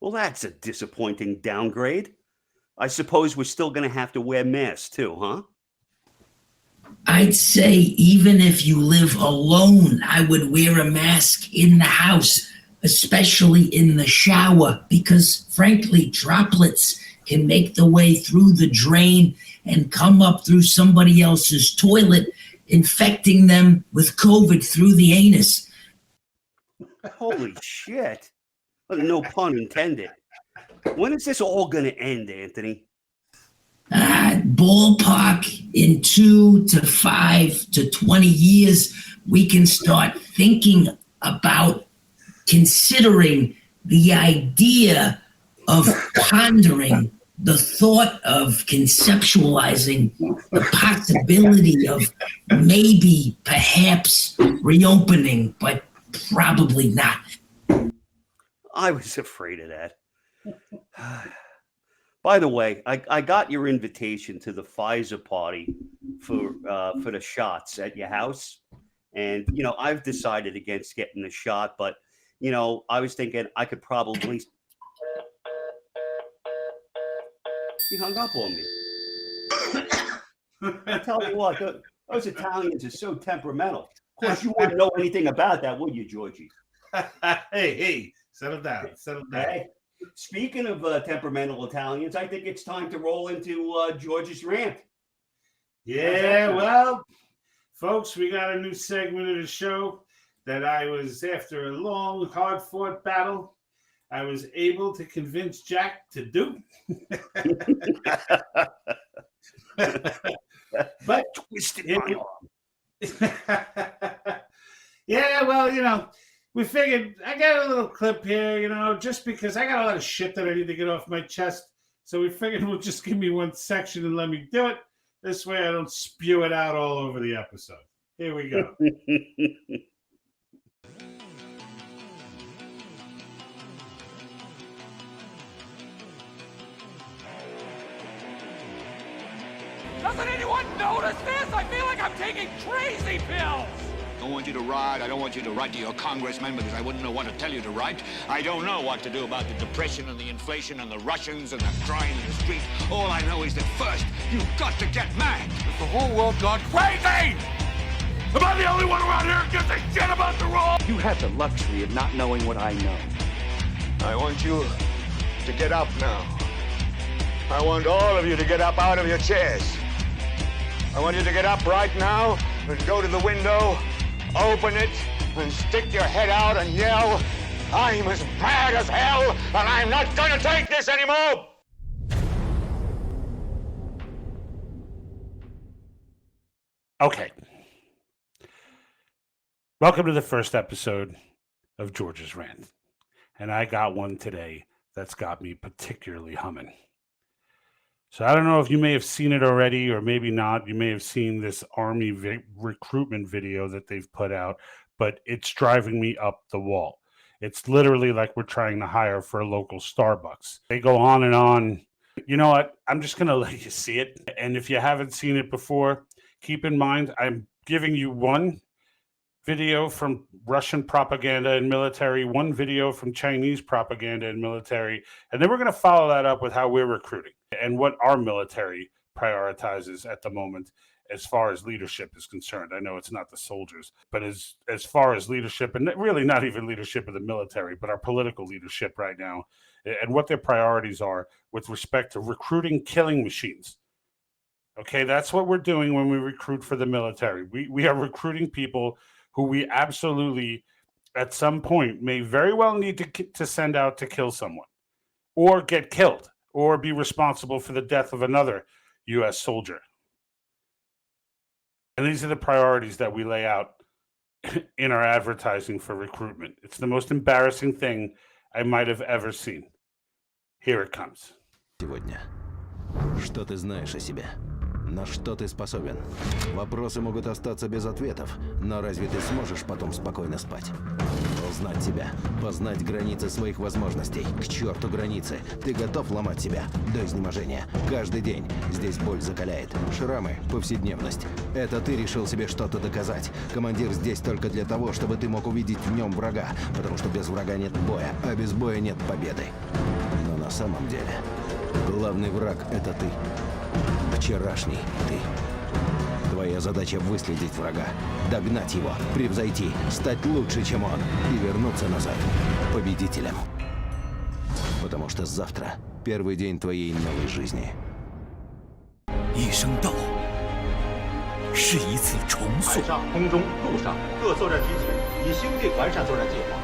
Well, that's a disappointing downgrade. I suppose we're still going to have to wear masks too, huh? I'd say even if you live alone, I would wear a mask in the house, especially in the shower, because frankly, droplets can make their way through the drain and come up through somebody else's toilet, infecting them with COVID through the anus. Holy shit. No pun intended. When is this all going to end, Anthony? Ballpark in 2 to 5 to 20 years, we can start thinking about considering the idea of pondering the thought of conceptualizing the possibility of maybe, perhaps reopening, but probably not. I was afraid of that. By the way, I got your invitation to the Pfizer party for the shots at your house. And, you know, I've decided against getting the shot, but, you know, I was thinking I could probably... He hung up on me. I tell you what, those Italians are so temperamental. Of course, you wouldn't know anything about that, would you, Georgie? Hey, settle down. Hey, speaking of temperamental Italians, I think it's time to roll into George's rant. Yeah, well, folks, we got a new segment of the show that I was, after a long, hard-fought battle, I was able to convince Jack to do. But Twisted my arm. Yeah, well, you know, we figured I got a little clip here, you know, just because I got a lot of shit that I need to get off my chest. So we figured we'll just give me one section and let me do it. This way I don't spew it out all over the episode. Here we go. Doesn't anyone notice this? I feel like I'm taking crazy pills. I don't want you to ride. I don't want you to write to your congressman because I wouldn't know what to tell you to write. I don't know what to do about the depression and the inflation and the Russians and the crime in the streets. All I know is that first, you've got to get mad. Is the whole world gone crazy? Am I the only one around here who gives a shit about the rule? You have the luxury of not knowing what I know. I want you to get up now. I want all of you to get up out of your chairs. I want you to get up right now and go to the window, open it, and stick your head out and yell, I'm as mad as hell, and I'm not going to take this anymore! Okay. Welcome to the first episode of George's Rant. And I got one today that's got me particularly humming. So I don't know if you may have seen it already or maybe not. You may have seen this Army recruitment video that they've put out, but it's driving me up the wall. It's literally like we're trying to hire for a local Starbucks. They go on and on. You know what? I'm just going to let you see it. And if you haven't seen it before, keep in mind, I'm giving you one video from Russian propaganda and military, one video from Chinese propaganda and military, and then we're going to follow that up with how we're recruiting and what our military prioritizes at the moment as far as leadership is concerned. I know it's not the soldiers, but as far as leadership, and really not even leadership of the military, but our political leadership right now, and what their priorities are with respect to recruiting killing machines. Okay, that's what we're doing when we recruit for the military. We are recruiting people who we absolutely, at some point, may very well need to send out to kill someone or get killed or be responsible for the death of another U.S. soldier. And these are the priorities that we lay out in our advertising for recruitment. It's the most embarrassing thing I might have ever seen. Here it comes. Сегодня. Что ты знаешь о себе? На что ты способен? Вопросы могут остаться без ответов, но разве ты сможешь потом спокойно спать? Узнать себя, познать границы своих возможностей. К черту границы. Ты готов ломать себя до изнеможения. Каждый день. Здесь боль закаляет. Шрамы, повседневность. Это ты решил себе что-то доказать. Командир здесь только для того, чтобы ты мог увидеть в нем врага. Потому что без врага нет боя, а без боя нет победы. Но на самом деле, Главный враг — это ты. Вчерашний ты. Твоя задача — выследить врага, догнать его, превзойти, стать лучше, чем он, и вернуться назад победителем. Потому что завтра первый день твоей новой жизни. 一声道，是一次重塑。海上、空中、陆上各作战机组已修订完善作战计划。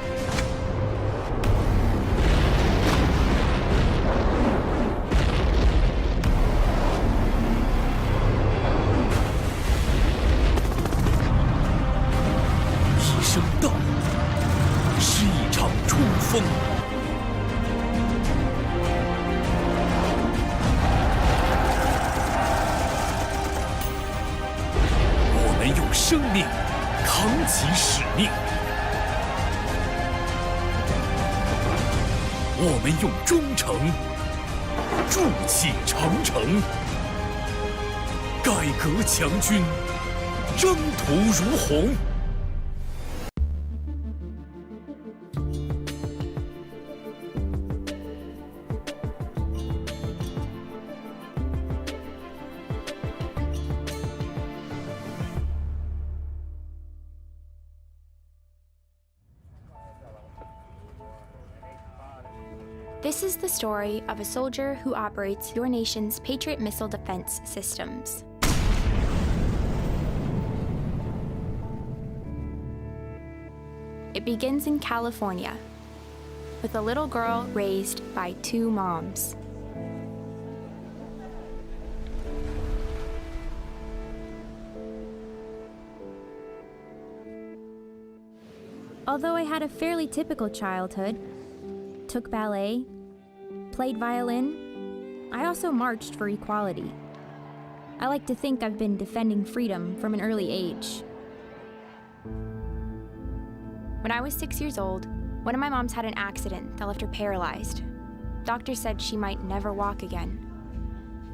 一声道，是一场冲锋。 用生命扛起使命，我们用忠诚筑起长城，改革强军征途如虹。 This is the story of a soldier who operates your nation's Patriot missile defense systems. It begins in California, with a little girl raised by two moms. Although I had a fairly typical childhood, took ballet, played violin, I also marched for equality. I like to think I've been defending freedom from an early age. When I was 6 years old, one of my moms had an accident that left her paralyzed. Doctors said she might never walk again.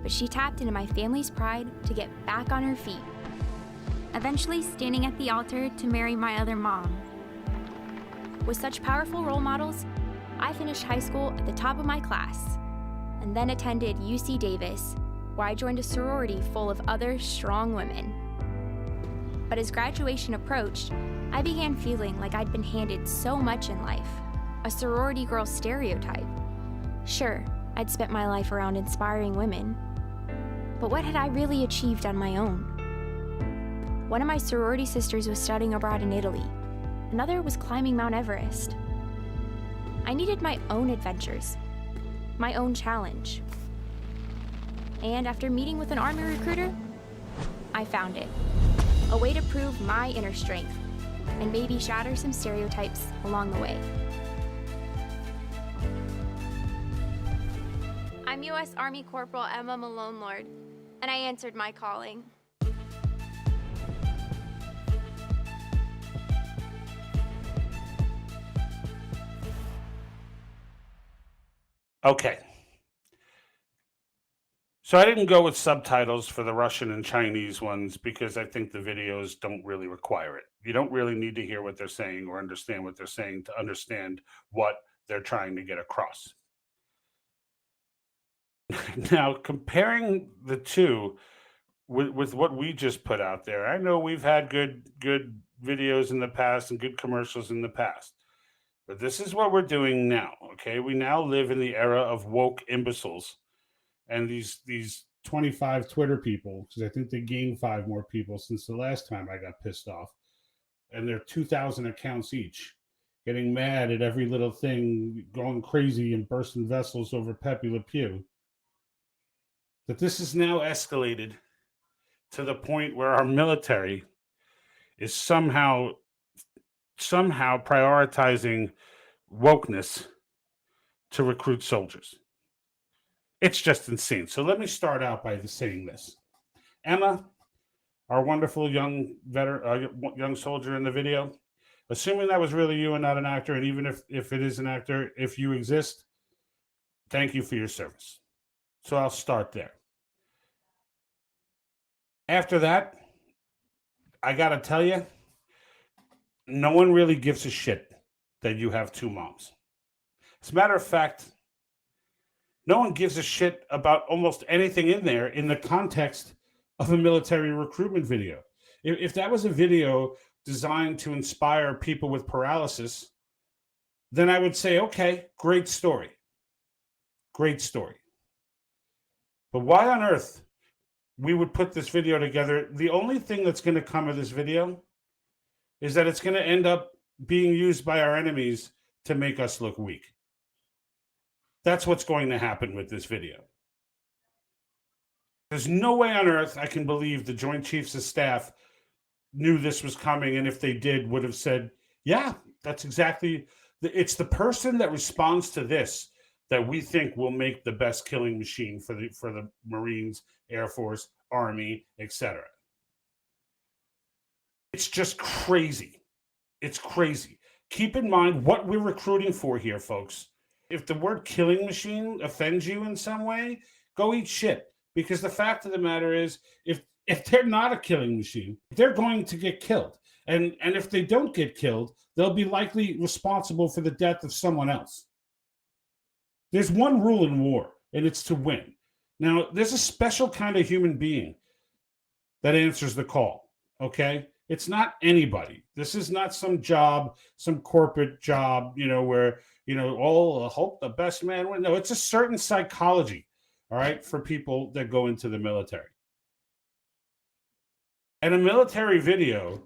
But she tapped into my family's pride to get back on her feet, eventually standing at the altar to marry my other mom. With such powerful role models, I finished high school at the top of my class, and then attended UC Davis, where I joined a sorority full of other strong women. But as graduation approached, I began feeling like I'd been handed so much in life, a sorority girl stereotype. Sure, I'd spent my life around inspiring women, but what had I really achieved on my own? One of my sorority sisters was studying abroad in Italy. Another was climbing Mount Everest. I needed my own adventures, my own challenge. And after meeting with an Army recruiter, I found it. A way to prove my inner strength and maybe shatter some stereotypes along the way. I'm U.S. Army Corporal Emma Malone Lord, and I answered my calling. Okay. So I didn't go with subtitles for the Russian and Chinese ones because I think the videos don't really require it. You don't really need to hear what they're saying or understand what they're saying to understand what they're trying to get across. Now, comparing the two with what we just put out there, I know we've had good videos in the past and good commercials in the past. But this is what we're doing now, okay? We now live in the era of woke imbeciles and these 25 Twitter people, because I think they gained 5 more people since the last time I got pissed off. And they're 2,000 accounts each, getting mad at every little thing, going crazy and bursting vessels over Pepe Le Pew. That this is now escalated to the point where our military is somehow prioritizing wokeness to recruit soldiers. It's just insane. So let me start out by saying this. Emma, our wonderful young young soldier in the video, assuming that was really you and not an actor, and even if it is an actor, if you exist, thank you for your service. So I'll start there. After that, I got to tell you, no one really gives a shit that you have 2 moms. As a matter of fact, No one gives a shit about almost anything in there in the context of a military recruitment video. If that was a video designed to inspire people with paralysis, then I would say, okay, great story. Great story. But why on earth we would put this video together? The only thing that's going to come of this video is that it's going to end up being used by our enemies to make us look weak. That's what's going to happen with this video. There's no way on earth I can believe the Joint Chiefs of Staff knew this was coming, and if they did, would have said, yeah, that's exactly, it's the person that responds to this that we think will make the best killing machine for the Marines, Air Force, Army, etc. It's just crazy. It's crazy. Keep in mind what we're recruiting for here, folks. If the word killing machine offends you in some way, go eat shit. Because the fact of the matter is, if they're not a killing machine, they're going to get killed. And if they don't get killed, they'll be likely responsible for the death of someone else. There's one rule in war, and it's to win. Now, there's a special kind of human being that answers the call, okay? It's not anybody. This is not some job, some corporate job, where, I hope the best man wins. No, it's a certain psychology, all right, for people that go into the military. And a military video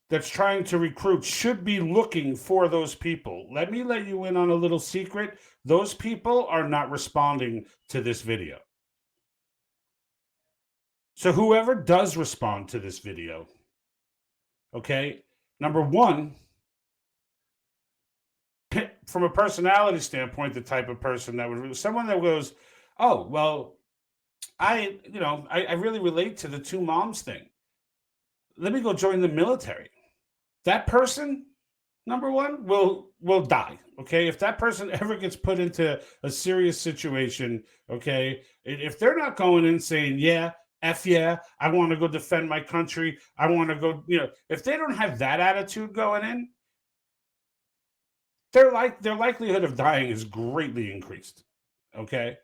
that's trying to recruit should be looking for those people. Let me let you in on a little secret. Those people are not responding to this video. So whoever does respond to this video, okay, number one, from a personality standpoint, the type of person that would, someone that goes, oh, well, I really relate to the two moms thing. Let me go join the military. That person, number one, will die, okay? If that person ever gets put into a serious situation, okay, if they're not going in saying, yeah, F yeah, I want to go defend my country, I want to go, if they don't have that attitude going in, their likelihood of dying is greatly increased, okay?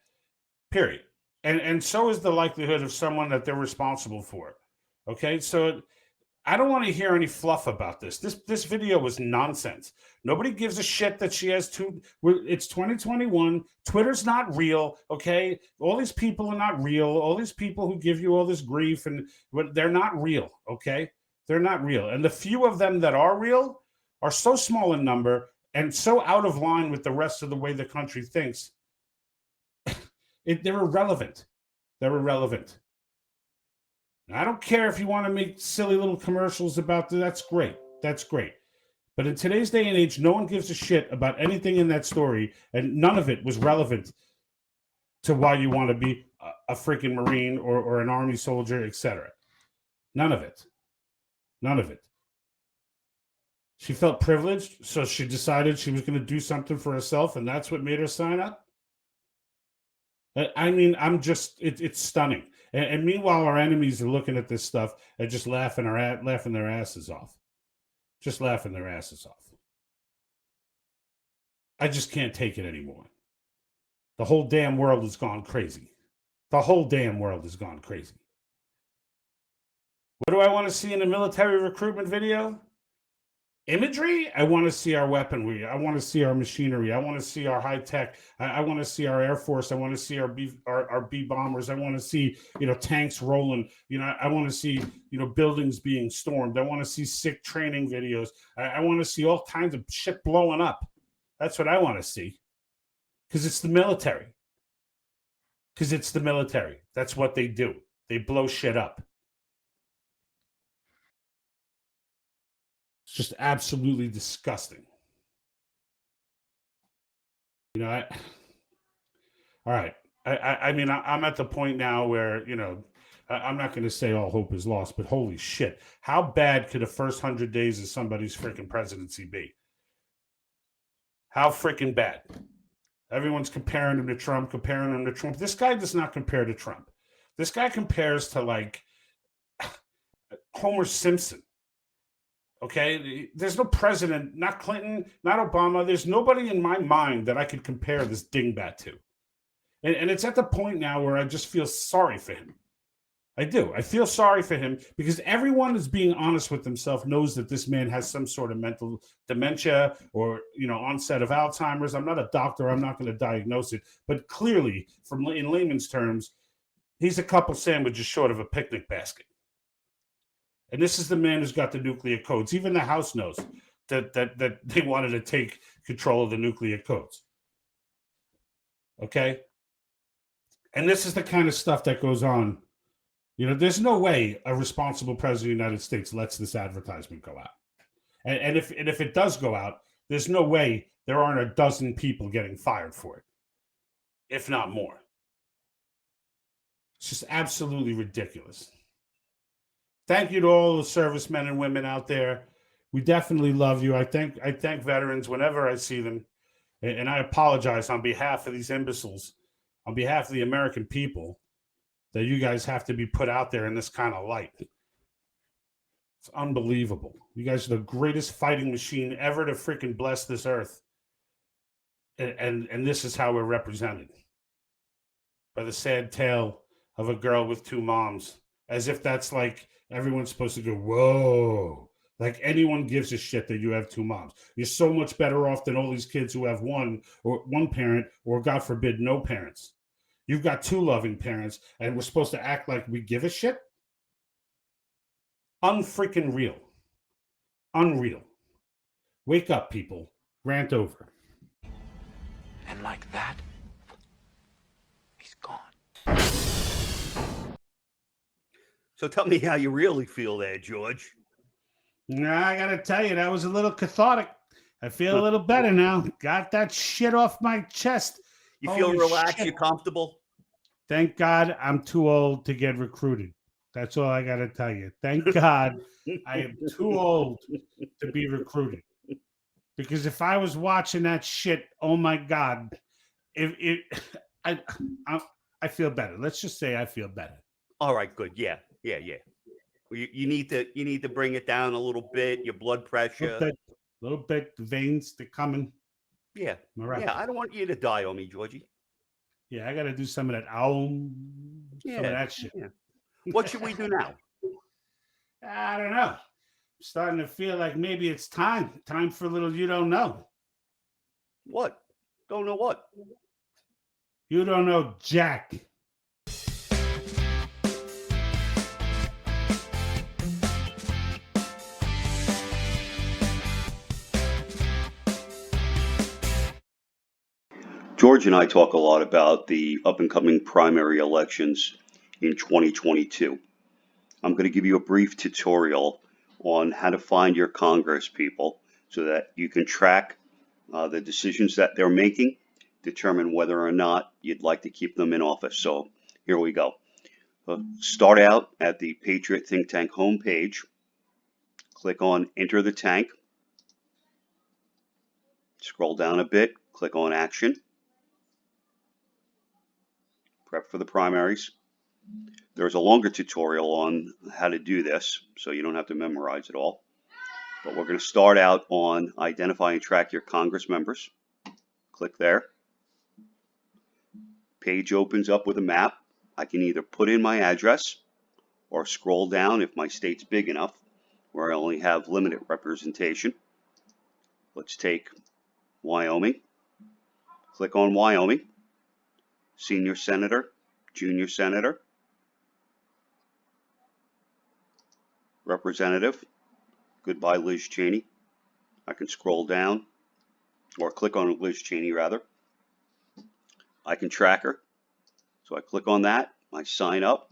Period. And so is the likelihood of someone that they're responsible for, okay? So I don't want to hear any fluff about this. This video was nonsense. Nobody gives a shit that she has two. It's 2021. Twitter's not real, okay? All these people are not real. All these people who give you all this grief, they're not real, okay? They're not real. And the few of them that are real are so small in number and so out of line with the rest of the way the country thinks. They're irrelevant. They're irrelevant. I don't care if you want to make silly little commercials about that. That's great. That's great. But in today's day and age, no one gives a shit about anything in that story, and none of it was relevant to why you want to be a freaking Marine or an Army soldier, etc. None of it. None of it. She felt privileged, so she decided she was going to do something for herself, and that's what made her sign up. I mean, it's stunning. And meanwhile, our enemies are looking at this stuff and just laughing their asses off. Just laughing their asses off. I just can't take it anymore. The whole damn world has gone crazy. The whole damn world has gone crazy. What do I want to see in a military recruitment video? Imagery? I want to see our weaponry. I want to see our machinery. I want to see our high tech. I want to see our Air Force. I want to see our B bombers. I want to see, tanks rolling. I want to see, buildings being stormed. I want to see sick training videos. I want to see all kinds of shit blowing up. That's what I want to see. Because it's the military. That's what they do. They blow shit up. Just absolutely disgusting. All right. I mean, I'm at the point now where, I'm not going to say all hope is lost, but holy shit. How bad could the first 100 days of somebody's freaking presidency be? How freaking bad? Everyone's comparing him to Trump. This guy does not compare to Trump. This guy compares to like Homer Simpson. Okay, there's no president, not Clinton, not Obama. There's nobody in my mind that I could compare this dingbat to. And it's at the point now where I just feel sorry for him. I do. I feel sorry for him because everyone is being honest with himself, knows that this man has some sort of mental dementia or, onset of Alzheimer's. I'm not a doctor. I'm not going to diagnose it. But clearly, in layman's terms, he's a couple sandwiches short of a picnic basket. And this is the man who's got the nuclear codes. Even the House knows that they wanted to take control of the nuclear codes. Okay? And this is the kind of stuff that goes on. There's no way a responsible president of the United States lets this advertisement go out. And if it does go out, there's no way there aren't a dozen people getting fired for it, if not more. It's just absolutely ridiculous. Thank you to all the servicemen and women out there. We definitely love you. I thank veterans whenever I see them. And I apologize on behalf of these imbeciles, on behalf of the American people, that you guys have to be put out there in this kind of light. It's unbelievable. You guys are the greatest fighting machine ever to freaking bless this earth. And this is how we're represented. By the sad tale of a girl with two moms. As if that's like everyone's supposed to go, whoa. Like anyone gives a shit that you have two moms. You're so much better off than all these kids who have one parent or, God forbid, no parents. You've got two loving parents, and we're supposed to act like we give a shit? Unfreaking real. Unreal. Wake up, people. Rant over. And like that, he's gone. So tell me how you really feel there, George. Nah, I gotta tell you, that was a little cathartic. I feel a little better now. Got that shit off my chest. You feel Holy relaxed? shit. You comfortable? Thank God I'm too old to get recruited. That's all I got to tell you. Thank God I am too old to be recruited. Because if I was watching that shit, oh my God, I feel better. Let's just say I feel better. All right, good. Yeah. You need to bring it down a little bit. Your blood pressure, A little bit. The veins, they're coming. Yeah. All right. Yeah. I don't want you to die on me, Georgie. Yeah, I got to do some of that. Some of that shit. Yeah. What should we do now? I don't know. I'm starting to feel like maybe it's time for a little you don't know. What? Don't know what? You don't know Jack. George and I talk a lot about the up-and-coming primary elections in 2022. I'm going to give you a brief tutorial on how to find your Congress people so that you can track the decisions that they're making, determine whether or not you'd like to keep them in office. So here we go. Start out at the Patriot Think Tank homepage. Click on Enter the Tank. Scroll down a bit. Click on Action. Prep for the primaries. There's a longer tutorial on how to do this, so you don't have to memorize it all. But we're going to start out on Identify and Track Your Congress Members. Click there. Page opens up with a map. I can either put in my address or scroll down if my state's big enough, where I only have limited representation. Let's take Wyoming. Click on Wyoming. Senior Senator, Junior Senator, Representative, goodbye Liz Cheney. I can scroll down, or click on Liz Cheney rather. I can track her, so I click on that, I sign up,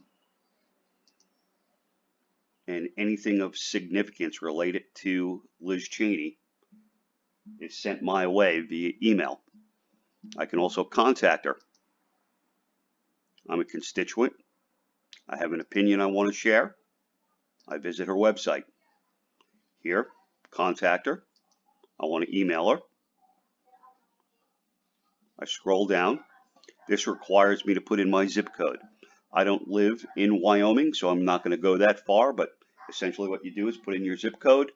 and anything of significance related to Liz Cheney is sent my way via email. I can also contact her. I'm a constituent. I have an opinion I want to share. I visit her website. Here, contact her. I want to email her. I scroll down. This requires me to put in my zip code. I don't live in Wyoming, so I'm not going to go that far, but essentially what you do is put in your zip code.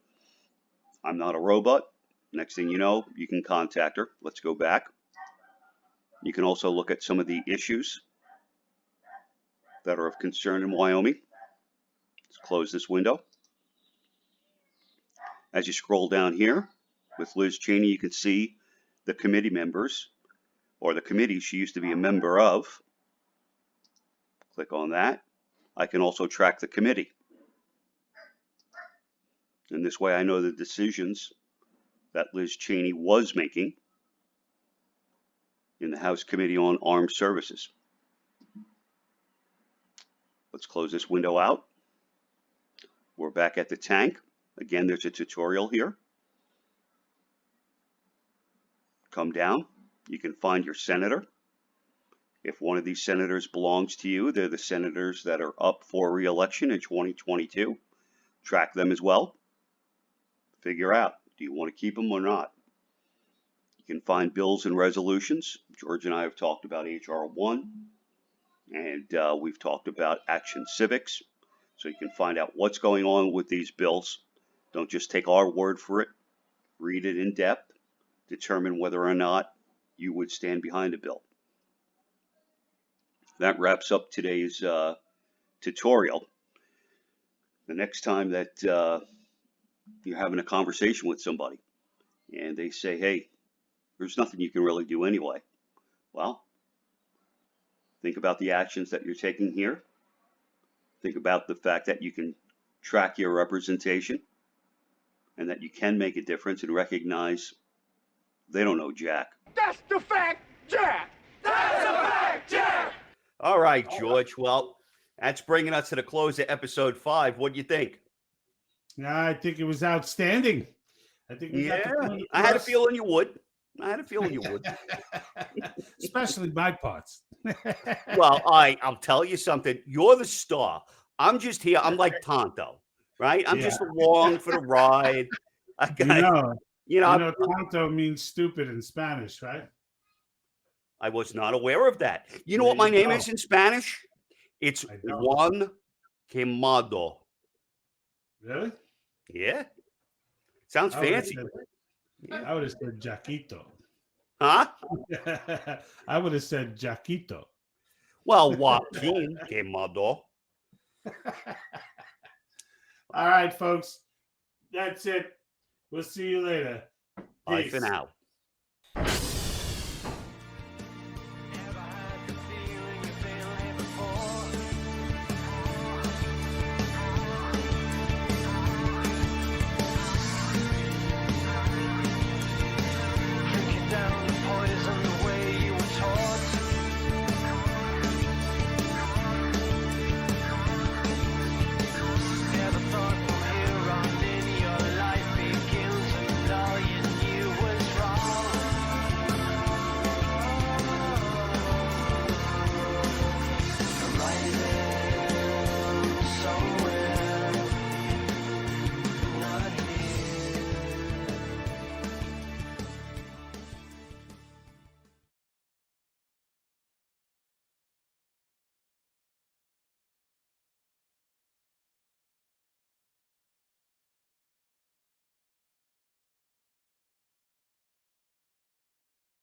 I'm not a robot. Next thing you know, you can contact her. Let's go back. You can also look at some of the issues that are of concern in Wyoming. Let's close this window. As you scroll down here with Liz Cheney, you can see the committee members, or the committee she used to be a member of. Click on that. I can also track the committee. And this way I know the decisions that Liz Cheney was making in the House Committee on Armed Services. Let's close this window out. We're back at the tank. Again, there's a tutorial here. Come down. You can find your senator. If one of these senators belongs to you, they're the senators that are up for re-election in 2022. Track them as well. Figure out, do you want to keep them or not? You can find bills and resolutions. George and I have talked about H.R. 1, and we've talked about Action Civics. So you can find out what's going on with these bills. Don't just take our word for it. Read it in depth. Determine whether or not you would stand behind a bill. That wraps up today's tutorial. The next time that you're having a conversation with somebody and they say, hey, there's nothing you can really do anyway. Well, think about the actions that you're taking here. Think about the fact that you can track your representation and that you can make a difference and recognize they don't know Jack. That's the fact, Jack! That's the fact, Jack! All right, George. Well, that's bringing us to the close of episode 5. What do you think? I think it was outstanding. I think we got the point I had a across. feeling you would. Especially my parts. Well, I'll tell you something. You're the star. I'm just here. I'm like Tonto, right? I'm just along for the ride. You know, tonto means stupid in Spanish, right? I was not aware of that. You know what my name is in Spanish? It's Juan Quemado. Really? Yeah. Sounds fancy. I would have said Jaquito. Huh? I would have said Jaquito. Well, Joaquin Quemado. All right, folks. That's it. We'll see you later. Bye for now.